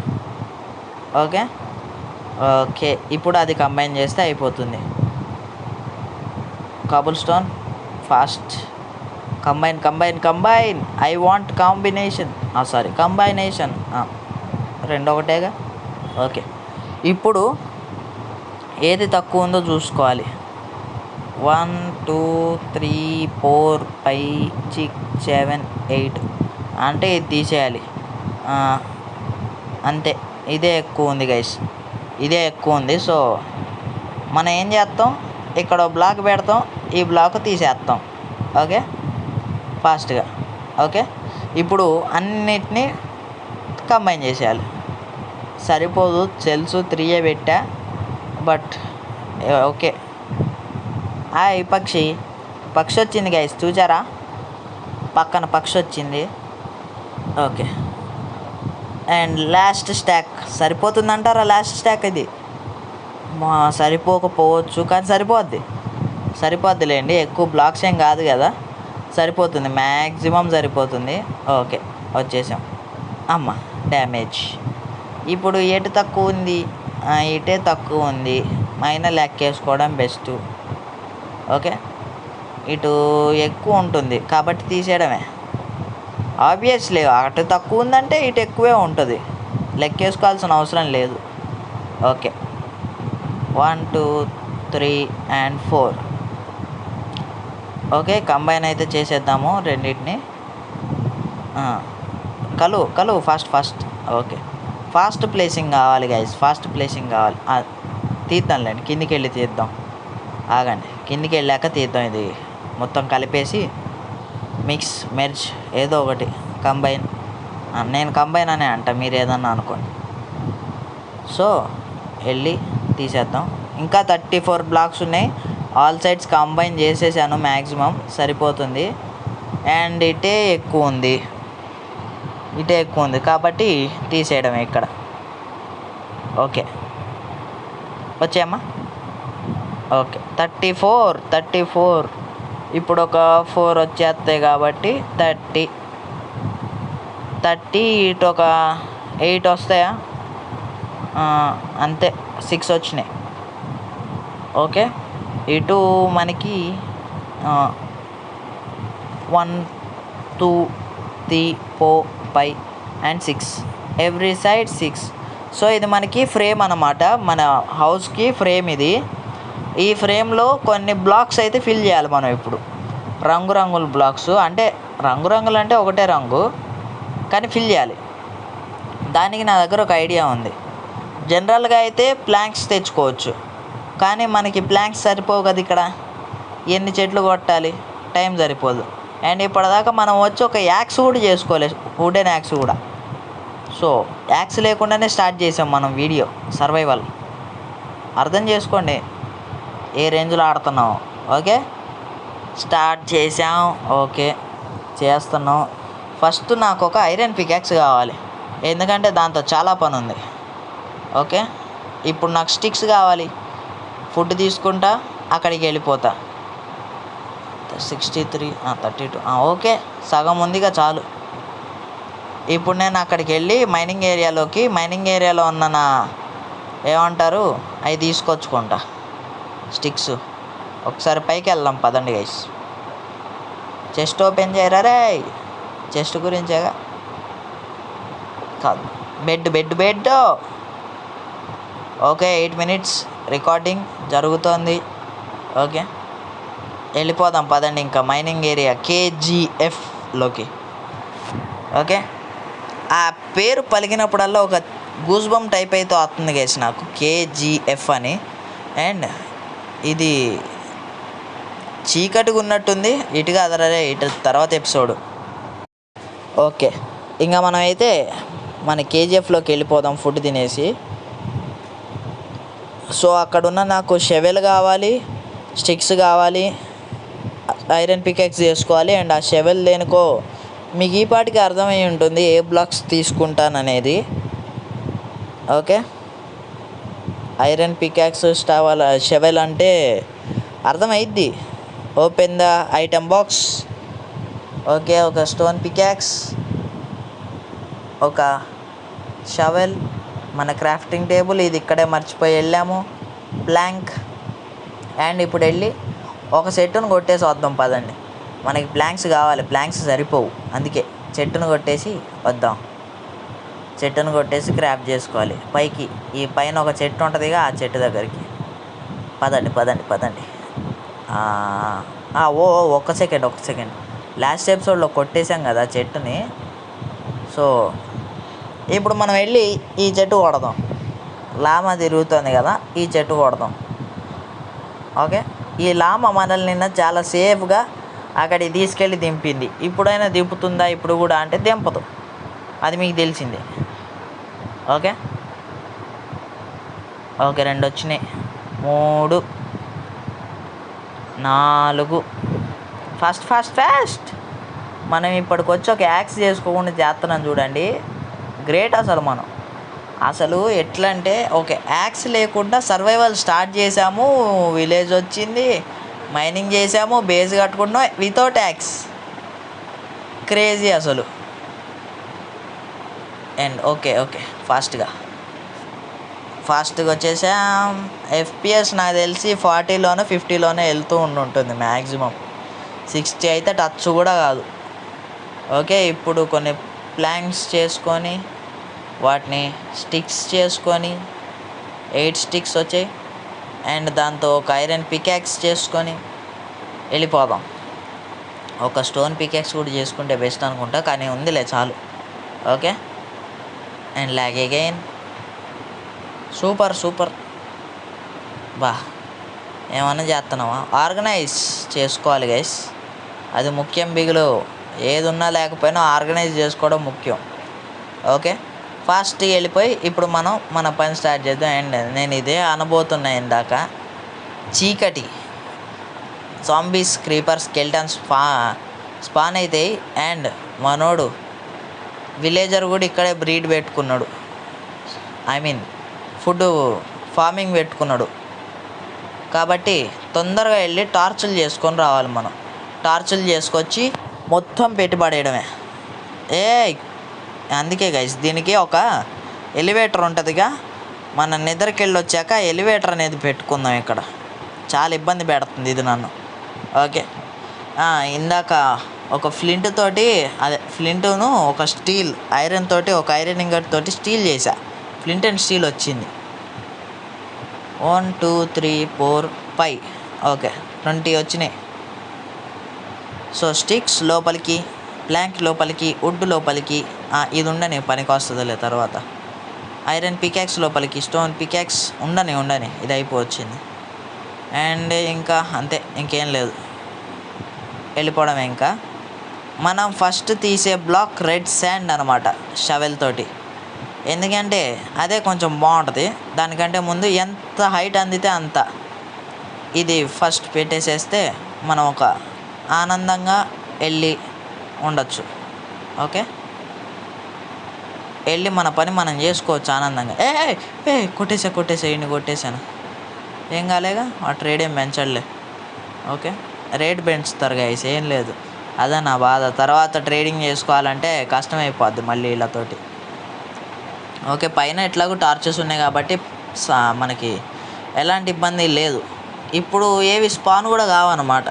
ఓకే. ఇప్పుడు అది కంబైన్ చేస్తే అయిపోతుంది. Cobble stone fast combine. I want combination, combination. 2 ఒకటేగా. ఓకే, ఇప్పుడు ఏది తక్కువ ఉందో చూసుకోవాలి. 1 2 3 4 5 6 7 8 అంటే ఇది తీసేయాలి. అంతే, ఇదే ఎక్కువ ఉంది గైస్, ఇదే ఎక్కువ ఉంది. సో మనం ఏం చేస్తాం, ఇక్కడ బ్లాక్ పెడతాం, ఈ బ్లాక్ తీసేస్తాం. ఓకే, ఫాస్ట్గా. ఓకే, ఇప్పుడు అన్నిటినీ కంబైన్ చేసేయాలి. సరిపోదు, తెలుసు 3 పెట్టా, బట్ ఓకే. పక్షి వచ్చింది గైస్, చూసారా? పక్కన పక్షి వచ్చింది. ఓకే, అండ్ లాస్ట్ స్టాక్ సరిపోతుందంటారా? లాస్ట్ స్టాక్ ఇది సరిపోకపోవచ్చు, కానీ సరిపోద్దిలేండి. ఎక్కువ బ్లాక్స్ ఏం కాదు కదా, సరిపోతుంది, మ్యాక్సిమం సరిపోతుంది. ఓకే, వచ్చేసాం. అమ్మ, డ్యామేజ్. ఇప్పుడు ఎటు తక్కువ ఉంది? ఇటే తక్కువ ఉంది. అయినా లెక్కేసుకోవడం బెస్ట్. ఓకే, ఇటు ఎక్కువ ఉంటుంది కాబట్టి తీసేయడమే. ఆబ్వియస్లీ అటు తక్కువ ఉందంటే ఇటు ఎక్కువే ఉంటుంది, లెక్కేసుకోవాల్సిన అవసరం లేదు. Okay, 1 2 3 and 4. ఓకే, కంబైన్ అయితే చేసేద్దాము రెండింటిని. కలువు ఫాస్ట్. ఓకే, ఫాస్ట్ ప్లేసింగ్ కావాలి గైస్, తీద్దాంలేండి. కిందికి వెళ్ళి తీద్దాం, ఆగండి. కిందికి వెళ్ళాక తీద్దాం. ఇది మొత్తం కలిపేసి మెర్జ్ ఏదో ఒకటి కంబైన్. నేను కంబైన్ అనే అంట, మీరు ఏదన్నా అనుకోండి. సో వెళ్ళి తీసేద్దాం. ఇంకా 34 బ్లాక్స్ ఉన్నాయి. ఆల్ సైడ్స్ కంబైన్ చేసేసాను, మ్యాక్సిమం సరిపోతుంది. అండ్ ఇటే ఎక్కువ ఉంది కాబట్టి తీసేయడమే ఇక్కడ. ఓకే, వచ్చాయమ్మా. ఓకే, 34. ఇప్పుడు ఒక 4 వచ్చేస్తాయి కాబట్టి 30 ఇటు ఒక 8 వస్తాయా? అంతే, 6 వచ్చినాయి. ఓకే, ఇటు మనకి 1 2 3 4 5 and 6, ఎవ్రీ సైడ్ 6. సో ఇది మనకి ఫ్రేమ్ అన్నమాట, మన హౌస్కి ఫ్రేమ్ ఇది. ఈ ఫ్రేమ్లో కొన్ని బ్లాక్స్ అయితే ఫిల్ చేయాలి మనం. ఇప్పుడు రంగురంగుల బ్లాక్స్, అంటే రంగురంగులు అంటే ఒకటే రంగు కానీ ఫిల్ చేయాలి. దానికి నా దగ్గర ఒక ఐడియా ఉంది. జనరల్గా అయితే ప్లాంక్స్ తెచ్చుకోవచ్చు, కానీ మనకి ప్లాంక్స్ సరిపోవు కదా. ఇక్కడ ఎన్ని చెట్లు కొట్టాలి, టైం సరిపోదు. అండ్ ఇప్పటిదాకా మనం వచ్చి ఒక యాక్స్ కూడా చేసుకోలేదు, వుడెన్ యాక్స్ కూడా. సో యాక్స్ లేకుండానే స్టార్ట్ చేసాం మనం వీడియో సర్వైవల్. అర్థం చేసుకోండి ఏ రేంజ్లో ఆడుతున్నాం. ఓకే, స్టార్ట్ చేసాం. ఓకే, చేస్తున్నాం. ఫస్ట్ నాకు ఒక ఐరన్ పికాక్స్ కావాలి, ఎందుకంటే దాంతో చాలా పని ఉంది. ఓకే, ఇప్పుడు నాకు స్టిక్స్ కావాలి. ఫుడ్ తీసుకుంటా అక్కడికి వెళ్ళిపోతా. 63 32 ఓకే, సగం ఉందిగా చాలు. ఇప్పుడు నేను అక్కడికి వెళ్ళి మైనింగ్ ఏరియాలో ఉన్న నా ఏమంటారు అవి తీసుకొచ్చుకుంటా స్టిక్స్. ఒకసారి పైకి వెళ్దాం పదండి గైస్. చెస్ట్ ఓపెన్ చేయరా రే, చెస్ట్ గురించేగా కాదు, బెడ్. ఓకే, 8 minutes రికార్డింగ్ జరుగుతోంది. ఓకే, వెళ్ళిపోదాం పదండి ఇంకా మైనింగ్ ఏరియా KGFలోకి. ఓకే, ఆ పేరు పలికినప్పుడల్లా ఒక గూస్ బంప్ టైప్ అయితే వస్తుంది గైస్ నాకు, KGF అని. అండ్ ఇది చీకటిగా ఉన్నట్టుంది, ఇటుగా అదరే ఇటు తర్వాత ఎపిసోడ్. ఓకే, ఇంకా మనం అయితే మన KGFలోకి వెళ్ళిపోదాం ఫుడ్ తినేసి. సో అక్కడున్న నాకు షెవెల్ కావాలి, స్టిక్స్ కావాలి, ఐరన్ పికాక్స్ చేసుకోవాలి. అండ్ ఆ షెవెల్ దేనికో మీకు ఈ పాటికి అర్థమై ఉంటుంది ఏ బ్లాక్స్ తీసుకుంటాననేది. ఓకే, ఐరన్ పికాక్స్ షెవెల్ అంటే అర్థమైద్ది. Open the item box. Okay, ఒక స్టోన్ పికాక్స్, ఒక షవెల్, మన క్రాఫ్టింగ్ టేబుల్ ఇది ఇక్కడే మర్చిపోయి వెళ్ళాము, ప్లాంక్. అండ్ ఇప్పుడు వెళ్ళి ఒక చెట్టును కొట్టేసి వద్దాం పదండి. మనకి ప్లాంక్స్ కావాలి, ప్లాంక్స్ సరిపోవు, అందుకే చెట్టును కొట్టేసి వద్దాం. చెట్టును కొట్టేసి క్రాఫ్ట్ చేసుకోవాలి. పైకి ఈ పైన ఒక చెట్టు ఉంటుందిగా, ఆ చెట్టు దగ్గరికి పదండి. ఒక్క సెకండ్. లాస్ట్ ఎపిసోడ్లో కొట్టేసాం కదా చెట్టుని. సో ఇప్పుడు మనం వెళ్ళి ఈ చెట్టు కొడదాం. లామా తిరుగుతుంది కదా, ఈ చెట్టు కొడదాం. ఓకే, ఈ లామా మనల్ని నిన్న చాలా సేఫ్గా అక్కడికి తీసుకెళ్ళి దింపింది. ఇప్పుడైనా దింపుతుందా ఇప్పుడు కూడా అంటే దింపదు, అది మీకు తెలిసిందే. ఓకే, 2 వచ్చినాయి, 3 4. ఫాస్ట్. మనం ఇప్పటికొచ్చి ఒక యాక్స్ చేసుకోకుండా చేస్తున్నాం చూడండి, గ్రేట్. అసలు ఎట్లా అంటే ఒక యాక్స్ లేకుండా సర్వైవల్ స్టార్ట్ చేసాము, విలేజ్ వచ్చింది, మైనింగ్ చేసాము, బేస్ కట్టుకుంటున్నాం వితౌట్ యాక్స్. క్రేజీ అసలు. అండ్ ఓకే ఫాస్ట్గా వచ్చేసాం. FPS నాకు తెలిసి 40లోనో 50లోనే వెళ్తూ ఉంటుంది మ్యాక్సిమం, 60 అయితే టచ్ కూడా కాదు. ఓకే, ఇప్పుడు కొన్ని ప్లాంక్స్ చేసుకొని వాటిని స్టిక్స్ చేసుకొని 8 స్టిక్స్ వచ్చాయి. అండ్ దాంతో ఒక ఐరన్ పికాక్స్ చేసుకొని వెళ్ళిపోదాం. ఒక స్టోన్ పికాక్స్ కూడా చేసుకుంటే బెస్ట్ అనుకుంటా, కానీ ఉందిలే చాలు. Okay, and log again. Super ఏమన్నా చేస్తున్నావా? ఆర్గనైజ్ చేసుకోవాలి గైస్, అది ముఖ్యం. బిగులు ఏది ఉన్నా లేకపోయినా ఆర్గనైజ్ చేసుకోవడం ముఖ్యం. ఓకే, ఫాస్ట్గా వెళ్ళిపోయి ఇప్పుడు మనం మన పని స్టార్ట్ చేద్దాం. అండ్ నేను ఇదే అనబోతున్నా ఇందాక, చీకటి జాంబీస్, క్రీపర్స్, స్కెల్టన్స్ స్పాన్ అవుతాయి. అండ్ మనోడు విలేజర్ కూడా ఇక్కడే బ్రీడ్ పెట్టుకున్నాడు, ఫుడ్ ఫార్మింగ్ పెట్టుకున్నాడు. కాబట్టి తొందరగా వెళ్ళి టార్చులు చేసుకొని రావాలి. మనం టార్చులు చేసుకొచ్చి మొత్తం పెట్టుబడేయడమే. అందుకే గైస్ దీనికి ఒక ఎలివేటర్ ఉంటుందిగా, మన నిద్రకి వెళ్ళి వచ్చాక ఎలివేటర్ అనేది పెట్టుకుందాం. ఇక్కడ చాలా ఇబ్బంది పెడుతుంది ఇది నన్ను. ఓకే, ఇందాక ఒక ఫ్లింట్ తోటి ఫ్లింటును ఒక స్టీల్ ఐరన్ తోటి ఒక ఐరన్ ఇంగట్ తోటి స్టీల్ చేసా, ఫ్లింట్ అండ్ స్టీల్ వచ్చింది. 1 2 3 4 5 ఓకే 20 వచ్చినాయి. సో స్టిక్స్ లోపలికి, ప్లాంక్ లోపలికి, వుడ్ లోపలికి, ఇది ఉండని పనికి వస్తుందిలే తర్వాత. ఐరన్ పికాక్స్ లోపలికి, స్టోన్ పికాక్స్ ఉండని ఇది అయిపోవచ్చింది. అండ్ ఇంకా అంతే, ఇంకేం లేదు, వెళ్ళిపోవడమే ఇంకా. మనం ఫస్ట్ తీసే బ్లాక్ రెడ్ శాండ్ అనమాట షవెల్ తోటి. ఎందుకంటే అదే కొంచెం బాగుంటుంది. దానికంటే ముందు ఎంత హైట్ అందితే అంత ఇది ఫస్ట్ పెట్టేసేస్తే మనం ఒక ఆనందంగా వెళ్ళి ఉండొచ్చు. ఓకే, వెళ్ళి మన పని మనం చేసుకోవచ్చు ఆనందంగా. కొట్టేసాను కొట్టేశాను. ఏం కాలేగా, ఆ ట్రేడ్ ఏం పెంచడులే. ఓకే, రేట్ పెంచుతారు గైస్, ఏం లేదు. అదే నా బాధ. తర్వాత ట్రేడింగ్ చేసుకోవాలంటే కష్టమైపోద్ది మళ్ళీ వీళ్ళతోటి. ఓకే, పైన ఎట్లాగో టార్చెస్ ఉన్నాయి కాబట్టి మనకి ఎలాంటి ఇబ్బంది లేదు. ఇప్పుడు ఏవి స్పాన్ కూడా కావన్నమాట.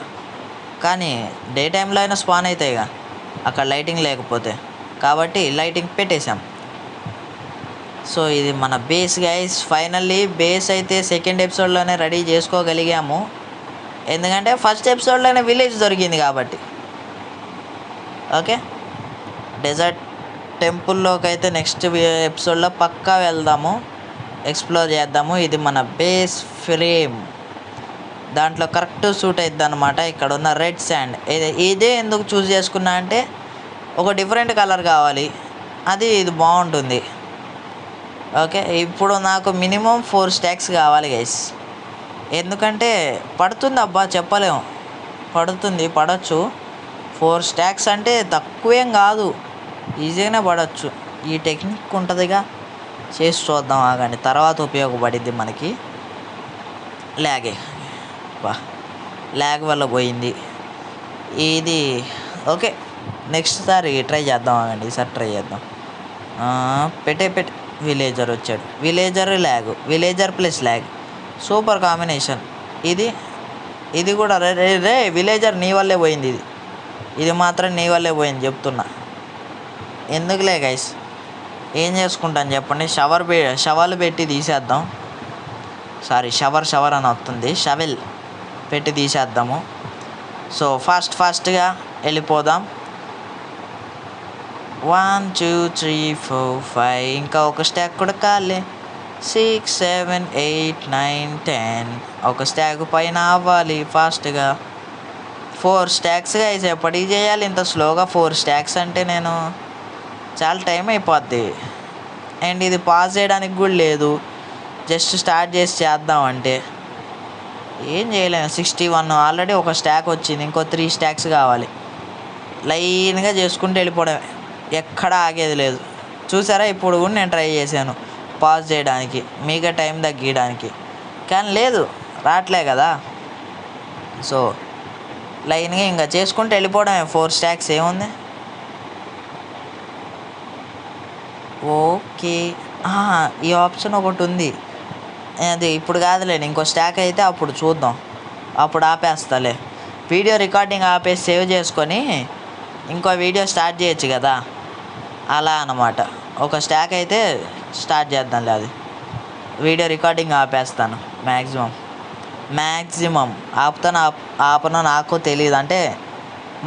కానీ డే టైంలో అయినా స్పాన్ అవుతాయిగా అక్కడ లైటింగ్ లేకపోతే. కాబట్టి లైటింగ్ పెట్టేశాం. సో ఇది మన బేస్ గైస్. ఫైనల్లీ బేస్ అయితే సెకండ్ ఎపిసోడ్లోనే రెడీ చేసుకోగలిగాము. ఎందుకంటే ఫస్ట్ ఎపిసోడ్లోనే విలేజ్ దొరికింది కాబట్టి. ఓకే, డెజర్ట్ టెంపుల్లోకి అయితే నెక్స్ట్ ఎపిసోడ్లో పక్కా వెళ్దాము, ఎక్స్ప్లోర్ చేద్దాము. ఇది మన బేస్ ఫ్రేమ్, దాంట్లో కరెక్ట్ సూట్ అవుతుంది అనమాట. ఇక్కడ ఉన్న రెడ్ శాండ్ ఇదే ఎందుకు చూస్ చేసుకున్నా అంటే ఒక డిఫరెంట్ కలర్ కావాలి, అది ఇది బాగుంటుంది. ఓకే, ఇప్పుడు నాకు మినిమం 4 స్టాక్స్ కావాలి గైస్. ఎందుకంటే పడుతుంది అబ్బా, చెప్పలేము, పడవచ్చు. 4 స్టాక్స్ అంటే తక్కువేం కాదు, ఈజీగానే పడవచ్చు. ఈ టెక్నిక్ ఉంటుందిగా, చేసి చూద్దాం ఆగండి, తర్వాత ఉపయోగపడిద్ది మనకి. ల్యాగ్ వల్ల పోయింది ఇది. ఓకే, నెక్స్ట్ సారి ట్రై చేద్దాం ఆగండి, ఈసారి ట్రై చేద్దాం. పెట్టే విలేజర్ వచ్చాడు. Villager plus lag, super combination. ఇది కూడా రే విలేజర్ నీ వల్లే పోయింది. ఇది మాత్రం నీ వల్లే పోయింది చెప్తున్నా. ఎందుకులే గైస్, ఏం చేసుకుంటాను చెప్పండి. షవల్ పెట్టి తీసేద్దాం. సారీ, షవర్ అని వస్తుంది, షవెల్ పెట్టి తీసేద్దాము. సో ఫాస్ట్గా వెళ్ళిపోదాం. 1 2 3 4 5 ఇంకా ఒక స్టాక్ కూడా కాలే. 6 7 8 9 10 ఒక స్టాక్ పైన అవ్వాలి ఫాస్ట్గా. 4 స్టాక్స్గా అయితే ఎప్పటికి చేయాలి ఇంత స్లోగా? 4 స్టాక్స్ అంటే నేను చాలా టైం అయిపోద్ది. అండ్ ఇది పాస్ చేయడానికి కూడా లేదు, జస్ట్ స్టార్ట్ చేసి చేద్దామంటే ఏం చేయలేము. 61 ఆల్రెడీ ఒక స్టాక్ వచ్చింది, ఇంకో 3 స్టాక్స్ కావాలి. లైన్గా చేసుకుంటూ వెళ్ళిపోవడమే, ఎక్కడ ఆగేది లేదు. చూసారా, ఇప్పుడు కూడా నేను ట్రై చేశాను పాజ్ చేయడానికి, మీకే టైం తగ్గించడానికి, కానీ లేదు, రావట్లే కదా. సో లైన్గా ఇంకా చేసుకుంటూ వెళ్ళిపోవడమే. 4 స్టాక్స్ ఏముంది. ఓకే, ఈ ఆప్షన్ ఒకటి ఉంది, అది ఇప్పుడు కాదులేండి, ఇంకో స్టాక్ అయితే అప్పుడు చూద్దాం, అప్పుడు ఆపేస్తాలే. వీడియో రికార్డింగ్ ఆపేసి సేవ్ చేసుకొని ఇంకో వీడియో స్టార్ట్ చేయొచ్చు కదా, అలా అన్నమాట. ఒక స్టాక్ అయితే స్టార్ట్ చేద్దాంలే, అది వీడియో రికార్డింగ్ ఆపేస్తాను. మ్యాక్సిమం ఆపనో నాకు తెలియదు, అంటే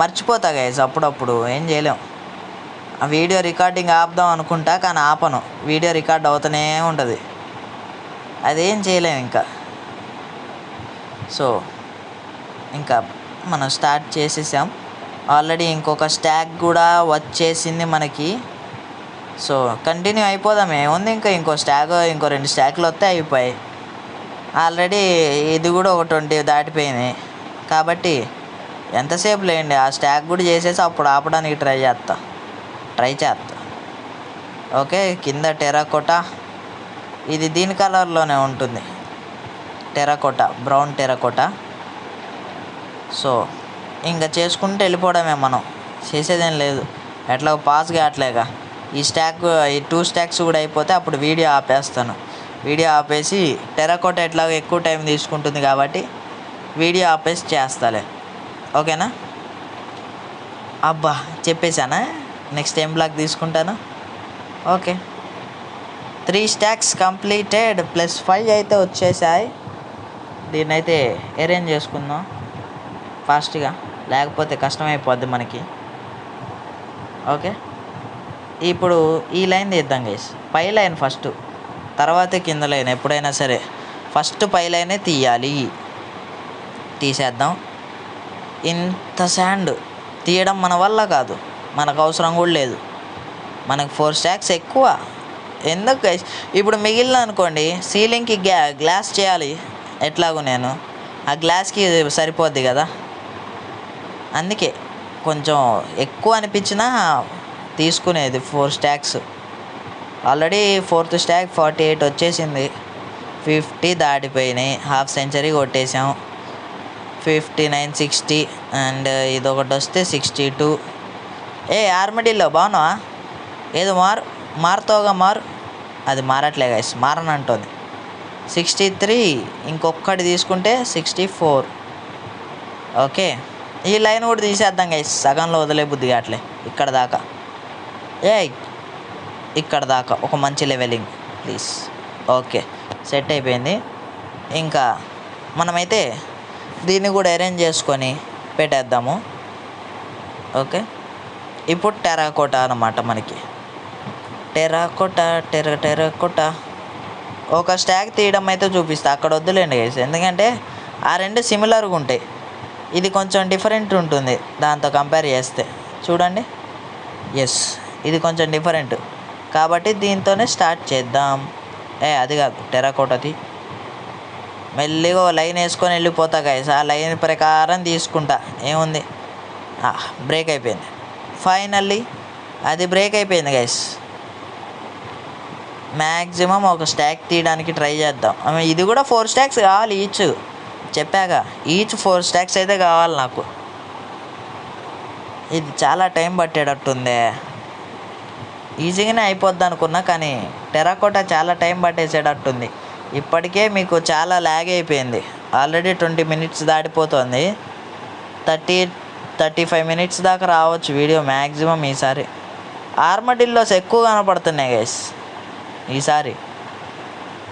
మర్చిపోతా గైస్ అప్పుడప్పుడు, ఏం చేయలేం. ఆ వీడియో రికార్డింగ్ ఆపుదాం అనుకుంటా కానీ ఆపను, వీడియో రికార్డ్ అవుతూనే ఉంటుంది, అదేం చేయలేము ఇంకా. సో ఇంకా మనం స్టార్ట్ చేసేసాం ఆల్రెడీ. ఇంకొక స్టాక్ కూడా వచ్చేసింది మనకి. సో కంటిన్యూ అయిపోదాం, ఏముంది, ఇంకో 2 స్టాక్లు వస్తే అయిపోయాయి. ఆల్రెడీ ఇది కూడా ఒక 20 దాటిపోయినాయి కాబట్టి ఎంతసేపు లేండి, ఆ స్టాక్ కూడా చేసేసి అప్పుడు ఆపడానికి ట్రై చేస్తా. ఓకే, కింద టెరాకోటా, ఇది దీని కలర్లోనే ఉంటుంది, టెరాకోటా, బ్రౌన్ టెరాకోటా. సో ఇంకా చేసుకుంటూ వెళ్ళిపోవడమే, మనం చేసేదేం లేదు. ఎట్లా పాస్ కావట్లేగా ఈ 2 స్టాక్స్ కూడా అయిపోతే అప్పుడు వీడియో ఆపేస్తాను. వీడియో ఆపేసి టెరాకోటా ఎట్లాగో ఎక్కువ టైం తీసుకుంటుంది కాబట్టి వీడియో ఆపేసి చేస్తాలే, ఓకేనా? అబ్బా చెప్పేశానా, నెక్స్ట్ ఏం బ్లాక్ తీసుకుంటాను. ఓకే, 3 స్టాక్స్ కంప్లీటెడ్, +5 అయితే వచ్చేసాయి. దీన్ని అయితే అరేంజ్ చేసుకుందాం ఫాస్ట్గా, లేకపోతే కష్టమైపోద్ది మనకి. ఓకే, ఇప్పుడు ఈ లైన్ తీద్దాం గైస్, పై లైన్ ఫస్ట్, తర్వాత కింద లైన్. ఎప్పుడైనా సరే ఫస్ట్ పై లైనే తీయాలి. తీసేద్దాం. ఇంత శాండ్ తీయడం మన వల్ల కాదు, మనకు అవసరం కూడా లేదు. మనకు 4 స్టాక్స్ ఎక్కువ ఎందుకు గైస్. ఇప్పుడు మిగిలిన అనుకోండి సీలింగ్కి గ్లాస్ చేయాలి ఎట్లాగో, నేను ఆ గ్లాస్కి సరిపోద్ది కదా. అందుకే కొంచెం ఎక్కువ అనిపించినా తీసుకునేది 4 స్టాక్స్. ఆల్రెడీ 4th స్టాక్ 48 వచ్చేసింది, 50 దాటిపోయినాయి, హాఫ్ సెంచరీ కొట్టేసాం. 59, 60 అండ్ ఇదొకటి వస్తే 62. ఆర్మడిల్లో బాగున్నావా? ఏదో మారుతావుగా మారు. అది మారట్లే గైస్, మారనంటుంది. 63, ఇంకొకటి తీసుకుంటే 64. ఓకే, ఈ లైన్ కూడా తీసేద్దాం గైస్, సగంలో వదిలే బుద్ధి కావట్లే. ఇక్కడ దాకా ఇక్కడ దాకా ఒక మంచి లెవెలింగ్ ప్లీజ్. ఓకే, సెట్ అయిపోయింది. ఇంకా మనమైతే దీన్ని కూడా అరేంజ్ చేసుకొని పెట్టేద్దాము. ఓకే, ఇప్పుడు టెరాకోటా అన్నమాట మనకి. టెరాకోటా ఒక స్టాక్ తీయడం అయితే చూపిస్తా, అక్కడ వద్దులేండి గైస్, ఎందుకంటే ఆ రెండు సిమిలర్గా ఉంటాయి. ఇది కొంచెం డిఫరెంట్ ఉంటుంది దాంతో కంపేర్ చేస్తే. చూడండి, ఎస్ ఇది కొంచెం డిఫరెంట్ కాబట్టి దీంతోనే స్టార్ట్ చేద్దాం. అది కాదు, టెరాకోటాది మెల్లిగా లైన్ వేసుకొని వెళ్ళిపోతా గైస్, ఆ లైన్ ప్రకారం తీసుకుంటా. ఏముంది, బ్రేక్ అయిపోయింది ఫైనల్లీ, అది బ్రేక్ అయిపోయింది గైస్. మ్యాక్సిమం ఒక స్టాక్ తీయడానికి ట్రై చేద్దాం. ఇది కూడా 4 స్టాక్స్ కావాలి ఈచ్, చెప్పాక ఈచ్ 4 స్టాక్స్ అయితే కావాలి నాకు. ఇది చాలా టైం పట్టేటట్టుందే, ఈజీగానే అయిపోద్ది అనుకున్నా కానీ టెరాకోటా చాలా టైం పట్టేసేటట్టుంది. ఇప్పటికే మీకు చాలా ల్యాగ్ అయిపోయింది, ఆల్రెడీ 20 minutes దాటిపోతుంది. 30-35 minutes దాకా రావచ్చు వీడియో మ్యాక్సిమం ఈసారి. ఆర్మడిల్లోస్ ఎక్కువ కనపడుతున్నాయి గైస్ ఈసారి,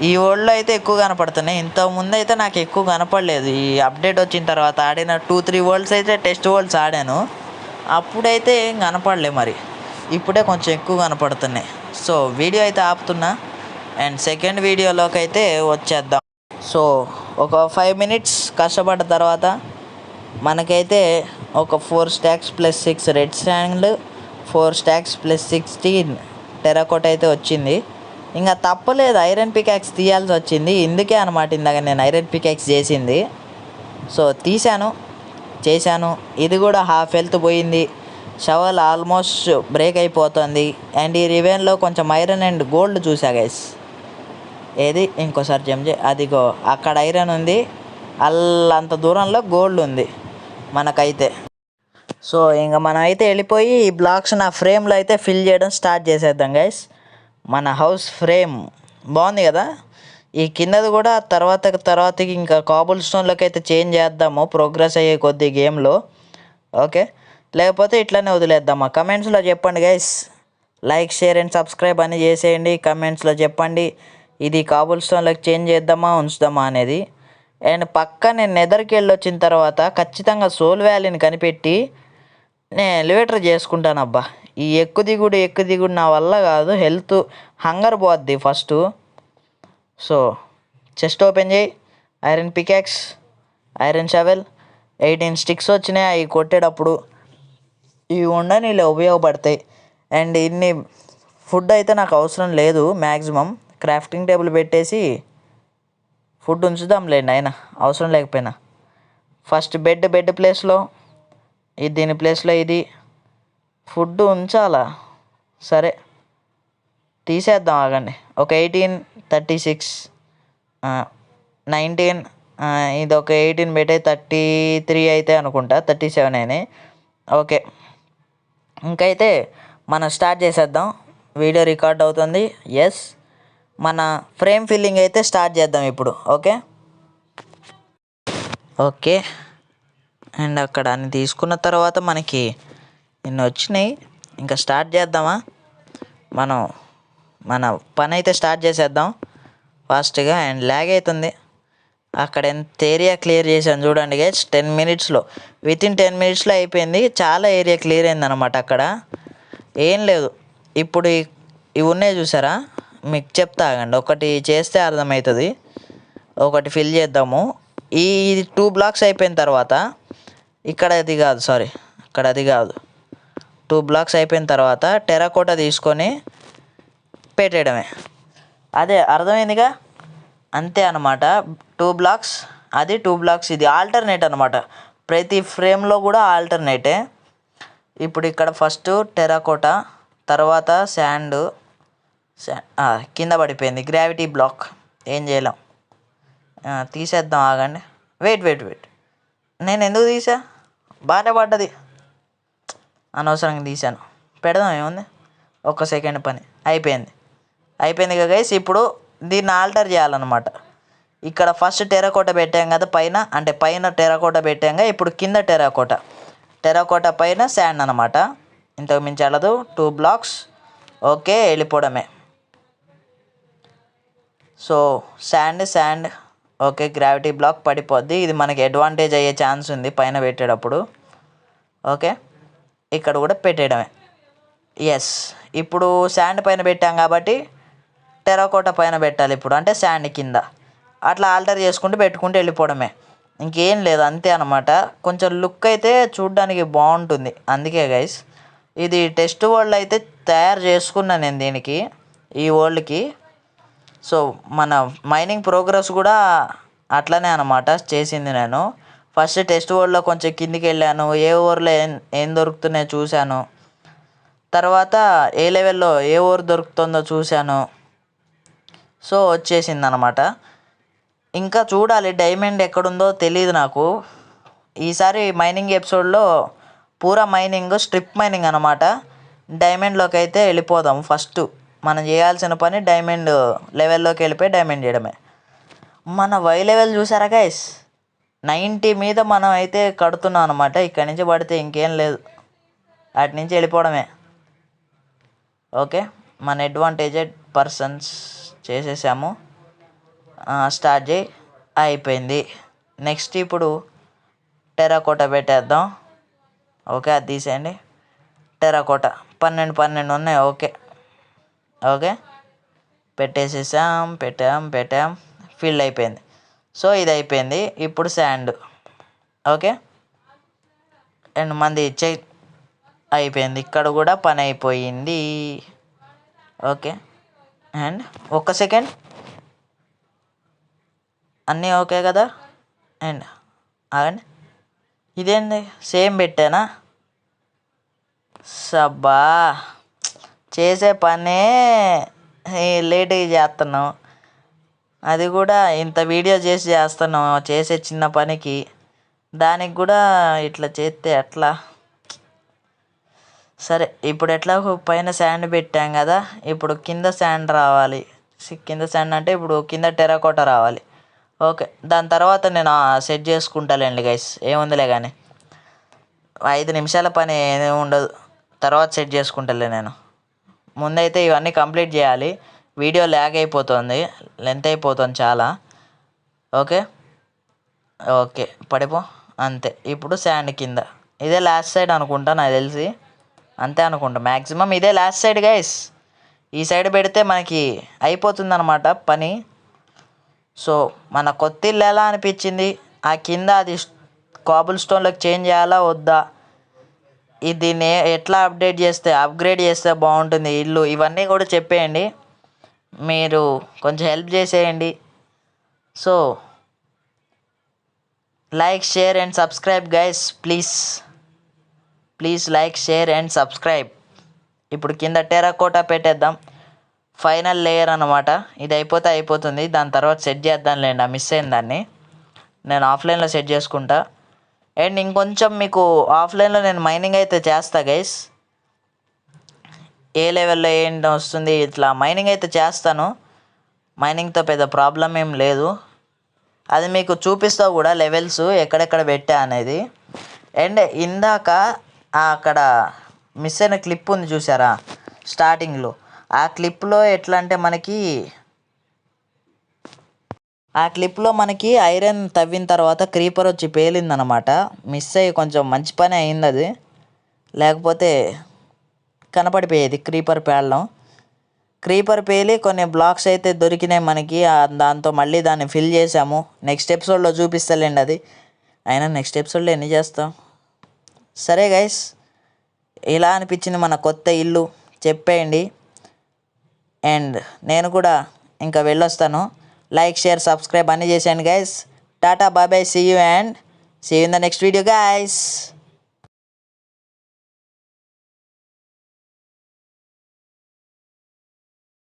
ఈ వరల్డ్లో అయితే ఎక్కువ కనపడుతున్నాయి. ఇంతకుముందు అయితే నాకు ఎక్కువ కనపడలేదు. ఈ అప్డేట్ వచ్చిన తర్వాత ఆడిన 2-3 వరల్డ్స్ అయితే టెస్ట్ వరల్డ్స్ ఆడాను, అప్పుడైతే ఏం కనపడలే. మరి ఇప్పుడే కొంచెం ఎక్కువ కనపడుతున్నాయి. సో వీడియో అయితే ఆపుతున్నా అండ్ సెకండ్ వీడియోలోకి అయితే వచ్చేద్దాం. సో ఒక 5 minutes కష్టపడ్డ తర్వాత మనకైతే ఒక 4 stacks + 6 red sand, 4 stacks + 16 terracotta అయితే వచ్చింది. ఇంకా తప్పలేదు, ఐరన్ పికాక్స్ తీయాల్సి వచ్చింది. ఇందుకే అనమాట ఇందాక నేను ఐరన్ పికాక్స్ చేసింది. సో చేశాను. ఇది కూడా హాఫ్ హెల్త్ పోయింది. షవల్ ఆల్మోస్ట్ బ్రేక్ అయిపోతుంది. అండ్ ఈ రివెన్లో కొంచెం ఐరన్ అండ్ గోల్డ్ చూసా గైస్. ఏది ఇంకోసారి జంప్ అదిగో అక్కడ ఐరన్ ఉంది, అల్లంత దూరంలో గోల్డ్ ఉంది మనకైతే. సో ఇంకా మనం అయితే వెళ్ళిపోయి ఈ బ్లాక్స్ నా ఫ్రేమ్లో అయితే ఫిల్ చేయడం స్టార్ట్ చేసేద్దాం గైస్. మన హౌస్ ఫ్రేమ్ బాగుంది కదా. ఈ కిందది కూడా తర్వాతకి ఇంకా కాబుల్ స్టోన్లోకి అయితే చేంజ్ చేద్దాము ప్రోగ్రెస్ అయ్యే కొద్ది గేమ్లో. ఓకే, లేకపోతే ఇట్లానే వదిలేద్దామా? కమెంట్స్లో చెప్పండి guys. Like, share and subscribe అని చేసేయండి. కమెంట్స్లో చెప్పండి ఇది కాబుల్ స్టోన్లోకి చేంజ్ చేద్దామా ఉంచుదామా అనేది. అండ్ పక్క నేను నెదర్కి వెళ్ళొచ్చిన తర్వాత ఖచ్చితంగా సోల్ వ్యాలీని కనిపెట్టి నేను ఎలివేటర్ చేసుకుంటాను. అబ్బా, ఈ ఎక్కువ దిగుడు నా వల్ల కాదు, హెల్త్ హంగర్ పోద్ది ఫస్ట్. సో చెస్ట్ ఓపెన్ చేయి, iron peacocks, iron shovel, 18 sticks వచ్చినాయి. అవి కొట్టేటప్పుడు ఇవి ఉండని ఇలా ఉపయోగపడతాయి. అండ్ ఇన్ని ఫుడ్ అయితే నాకు అవసరం లేదు. మ్యాక్సిమం క్రాఫ్టింగ్ టేబుల్ పెట్టేసి ఫుడ్ ఉంచుదాంలేండి, అయినా అవసరం లేకపోయినా. ఫస్ట్ బెడ్ ప్లేస్లో దీని ప్లేస్లో ఇది ఫుడ్ ఉంచాలా? సరే తీసేద్దాం, ఆగండి. ఒక 18, 36, 19, ఇది ఒక 18 పెట్టే 33 అయితే అనుకుంటా, 37 అయినాయి. ఓకే, ఇంకైతే మనం స్టార్ట్ చేసేద్దాం. వీడియో రికార్డ్ అవుతుంది. ఎస్, మన ఫ్రేమ్ ఫిల్లింగ్ అయితే స్టార్ట్ చేద్దాం ఇప్పుడు. ఓకే అండ్ అక్కడ అన్ని తీసుకున్న తర్వాత మనకి ఇన్ని వచ్చినాయి. ఇంకా స్టార్ట్ చేద్దామా? మనం మన పని అయితే స్టార్ట్ చేసేద్దాం ఫాస్ట్గా. అండ్ ల్యాగ్ అవుతుంది. అక్కడ ఎంత ఏరియా క్లియర్ చేశాను చూడండి గైస్, 10 minutesలో, వితిన్ 10 minutesలో అయిపోయింది. చాలా ఏరియా క్లియర్ అయిందనమాట. అక్కడ ఏం లేదు. ఇప్పుడు ఇవి ఉన్నాయి చూసారా, మీకు చెప్తా ఆగండి. ఒకటి చేస్తే అర్థమవుతుంది. ఒకటి ఫిల్ చేద్దాము. ఇది 2 blocks అయిపోయిన తర్వాత ఇక్కడ, ఇది కాదు సారీ, ఇక్కడ అది కాదు. 2 బ్లాక్స్ అయిపోయిన తర్వాత టెరాకోటా తీసుకొని పెట్టేయడమే. అదే అర్థమైందిగా, అంతే అనమాట. 2 బ్లాక్స్ అది, 2 బ్లాక్స్ ఇది, ఆల్టర్నేట్ అనమాట. ప్రతి ఫ్రేమ్లో కూడా ఆల్టర్నేటే. ఇప్పుడు ఇక్కడ ఫస్ట్ టెరాకోటా, తర్వాత శాండ్ కింద పడిపోయింది, గ్రావిటీ బ్లాక్, ఏం చేయలేం. తీసేద్దాం, ఆగండి. వెయిట్, నేను ఎందుకు తీసా, బాగానే పడ్డది, అనవసరంగా తీసాను. పెడదాం, ఏముంది, 1 సెకండ్ పని అయిపోయింది కదా గైస్. ఇప్పుడు దీన్ని ఆల్టర్ చేయాలన్నమాట. ఇక్కడ ఫస్ట్ టెరాకోటా పెట్టాం కదా పైన, అంటే పైన టెరాకోటా పెట్టాం, ఇప్పుడు కింద టెరాకోటా పైన శాండ్ అనమాట. ఇంతకు మించి వెళ్ళదు. 2 బ్లాక్స్, ఓకే, వెళ్ళిపోవడమే. So sand, okay, gravity block పడిపోద్ది. ఇది మనకి అడ్వాంటేజ్ అయ్యే ఛాన్స్ ఉంది పైన పెట్టేటప్పుడు. ఓకే, ఇక్కడ కూడా పెట్టేయడమే. ఎస్, ఇప్పుడు శాండ్ పైన పెట్టాం కాబట్టి టెరాకోటా పైన పెట్టాలి ఇప్పుడు, అంటే శాండ్ కింద. అట్లా ఆల్టర్ చేసుకుంటూ పెట్టుకుంటూ వెళ్ళిపోవడమే, ఇంకేం లేదు, అంతే అనమాట. కొంచెం లుక్ అయితే చూడడానికి బాగుంటుంది, అందుకే గైస్. ఇది టెస్ట్ వరల్డ్ అయితే తయారు చేసుకున్నాను నేను దీనికి, ఈ వరల్డ్కి. సో మన మైనింగ్ ప్రోగ్రెస్ కూడా అట్లనే అనమాట చేసింది నేను. ఫస్ట్ టెస్ట్ వరల్డ్లో కొంచెం కిందికి వెళ్ళాను, ఏ ఓవర్లో ఏం దొరుకుతున్నాయో చూశాను, తర్వాత ఏ లెవెల్లో ఏ ఓవర్ దొరుకుతుందో చూశాను. సో వచ్చేసింది అనమాట. ఇంకా చూడాలి డైమండ్ ఎక్కడుందో తెలియదు నాకు. ఈసారి మైనింగ్ ఎపిసోడ్లో పూరా మైనింగ్, స్ట్రిప్ మైనింగ్ అనమాట. డైమండ్లోకి అయితే వెళ్ళిపోదాం. ఫస్ట్ మనం చేయాల్సిన పని డైమండ్ లెవెల్లోకి వెళ్ళిపోయి డైమండ్ చేయడమే. మన వై లెవెల్ చూసారా గైస్, 90 మీద మనం అయితే కడుతున్నాం అనమాట. ఇక్కడి నుంచి పడితే ఇంకేం లేదు, అటు నుంచి వెళ్ళిపోవడమే. ఓకే, మన అడ్వాంటేజెడ్ పర్సన్స్ చేసేసాము. స్టార్ట్ చేయి, అయిపోయింది. నెక్స్ట్ ఇప్పుడు టెరాకోటా పెట్టేద్దాం. ఓకే, అది తీసేయండి. టెరాకోటా 12 ఉన్నాయి. ఓకే, పెట్టాం, ఫిల్ అయిపోయింది. సో ఇది అయిపోయింది. ఇప్పుడు శాండ్, ఓకే, అండ్ మంది అయిపోయింది. ఇక్కడ కూడా పని అయిపోయింది. ఓకే, అండ్ 1 సెకండ్, అన్నీ ఓకే కదా. అండ్ ఆగండి, ఇదేంది సేమ్ పెట్టానా, సబ్బా చేసే పనే లేట్గా చేస్తున్నాం. అది కూడా ఇంత వీడియో చేస్తున్నాం, చేసే చిన్న పనికి, దానికి కూడా ఇట్లా చేస్తే ఎట్లా. సరే, ఇప్పుడు ఎట్లా పైన శాండ్ పెట్టాం కదా, ఇప్పుడు కింద శాండ్ రావాలి. కింద శాండ్ అంటే ఇప్పుడు కింద టెరాకోటా రావాలి. ఓకే, దాని తర్వాత నేను సెట్ చేసుకుంటాలేండి గైస్, ఏముందిలే కానీ 5 నిమిషాల పని ఏమీ ఉండదు, తర్వాత సెట్ చేసుకుంటాలే నేను. ముందైతే ఇవన్నీ కంప్లీట్ చేయాలి. వీడియో ల్యాగ్ అయిపోతుంది, లెంత్ అయిపోతుంది చాలా. ఓకే, పడిపో, అంతే. ఇప్పుడు శాండ్ కింద, ఇదే లాస్ట్ సైడ్ అనుకుంటా నాకు తెలిసి, అంతే అనుకుంటా, మ్యాక్సిమం ఇదే లాస్ట్ సైడ్ గైస్. ఈ సైడ్ పెడితే మనకి అయిపోతుంది అనమాట పని. సో మన కొత్త ఇల్లు ఎలా అనిపించింది, ఆ కింద అది కాబుల్ స్టోన్లోకి చేంజ్ చేయాలా వద్దా, దీన్ని ఎట్లా అప్గ్రేడ్ చేస్తే బాగుంటుంది ఇల్లు, ఇవన్నీ కూడా చెప్పేయండి. మీరు కొంచెం హెల్ప్ చేసేయండి. So like, share and subscribe guys, please like, share and subscribe. ఇప్పుడు కింద టెరాకోటా పెట్టేద్దాం, ఫైనల్ లేయర్ అనమాట. ఇది అయిపోతుంది, దాని తర్వాత సెట్ చేద్దాంలేండి. మిస్ అయిన దాన్ని నేను ఆఫ్లైన్లో సెట్ చేసుకుంటా. అండ్ ఇంకొంచెం మీకు ఆఫ్లైన్లో నేను మైనింగ్ అయితే చేస్తా గైస్. ఏ లెవెల్లో ఏంటి వస్తుంది, ఇట్లా మైనింగ్ అయితే చేస్తాను. మైనింగ్తో పెద్ద ప్రాబ్లం ఏం లేదు, అది మీకు చూపిస్తా కూడా లెవెల్స్ ఎక్కడెక్కడ పెట్టా అనేది. అండ్ ఇందాక అక్కడ మిస్ అయిన క్లిప్ ఉంది చూసారా స్టార్టింగ్లో, ఆ క్లిప్లో ఎట్లా అంటే మనకి ఐరన్ తవ్విన తర్వాత క్రీపర్ వచ్చి పేలిందనమాట. మిస్ అయ్యి కొంచెం మంచి పని అయింది అది, లేకపోతే కనపడిపోయేది క్రీపర్ పేలడం. క్రీపర్ పేలి కొన్ని బ్లాక్స్ అయితే దొరికినాయి మనకి, దాంతో మళ్ళీ దాన్ని ఫిల్ చేసాము. నెక్స్ట్ ఎపిసోడ్లో చూపిస్తలేండి అది. అయినా నెక్స్ట్ ఎపిసోడ్లో ఎన్ని చేస్తాం, సరే గైస్, ఇలా అనిపించింది మన కొత్త ఇల్లు చెప్పేయండి. అండ్ నేను కూడా ఇంకా వెళ్ళొస్తాను. లైక్, షేర్, సబ్స్క్రైబ్ అన్నీ చేసేయండి guys. Tata, bye bye, see you and see you in the next video guys.